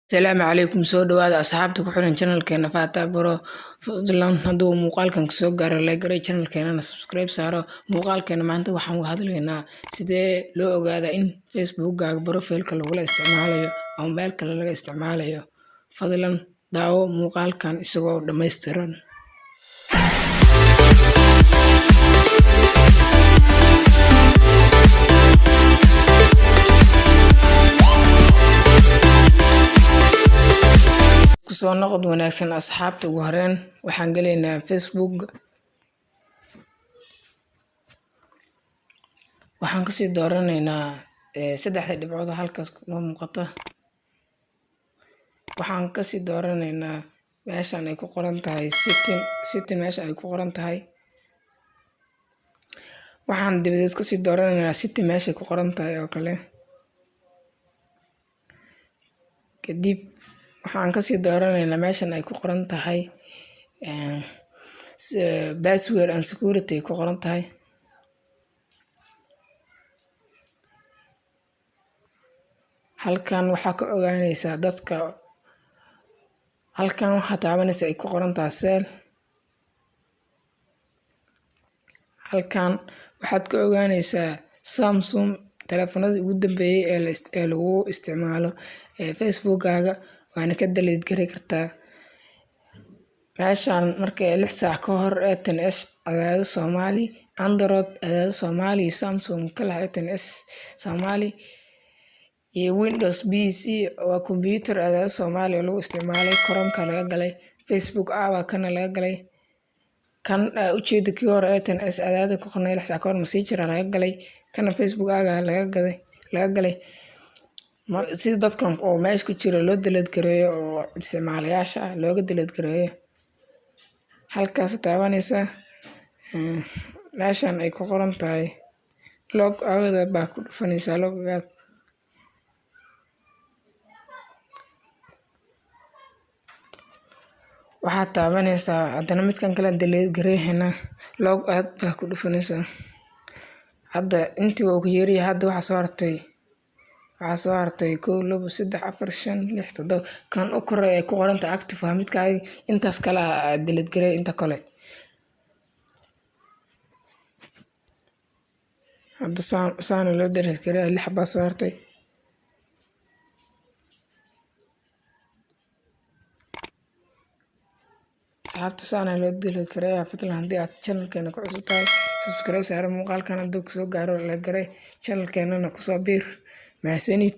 السلام عليكم soo dhawaada asxaabta ku xiran channelkeena Fata Baro fadlan haduu muuqaalkan soo gaaro like garay channelkeena subscribe saaro muuqaalkeena maanta waxaan uga hadlaynaa sidee loo ogaadaa in Facebook-gaaga profile-ka lagu isticmaalayo ama meel kale laga isticmaalayo fadlan daawo muuqaalkan isagoo dhameystiran soo noqod wanaagsan asxaabta ugu horeen waxaan galeynaa Facebook waxaan ka sii dooranaynaa saddexda dhibcood halkaas ma muuqato waxaan ka sii dooranaynaa meeshan ay ku qoran tahay setting meesha ay ku qoran tahay waxaan dibadda ka sii dooranaynaa setting meesha ay ku qoran tahay oo kale kadib waxaan ka sii dooranaynaa meeshan ay ku qoran tahay password and security ku qoran tahay halkan waxa ka ogaanaysaa dadka halkan waxa taabanaysa ay ku qoran tahay sel halkan waxaad ka ogaanaysaa Samsung telefoonada ugu dambeeyay ee lagu isticmaalo Facebook-gaaga waana ka delete gari kartaa meeshan markay 6 saac ka hor SNS adaada Soomaali Android adaada Soomaali Samsung kala SNS Soomaali iyo Windows PC waa computer adaada Soomaali oo lagu isticmaalay Chrome-ka laga galay Facebook app kana laga galay kan ujeedo kii hore SNS adaada ku qornay 6 saac ka hor Messenger laga galay kana Facebook-gaaga laga galay si dadkan oo meesha ku jira loo delete gareeyo oo isticmaalayaasha looga delete gareeyo halkaas taabanaysa meeshan ay ku qoran tahay log out baa ku dhufanaysaa log out waxaad taabanaysaa haddana midkan kale delete gareehayna log out baa ku dhufanaysaa hadda intii uu ku yeeriyo hadda waxa soo hartay 1 2 3 4 5 6 7 kan u koray ay ku qoran tahay active midkaaga intaas kala delete gareey inta kale hadda saan loo delete gareey 6 baa soo hartay asxaabta saan loo delete gareey fadlan haddii aad channelkeena ku cusub tahay subscribe saaro muuqaalkan hadduu soo gaaro like gareey channelkeena ku soo biir mahadsanid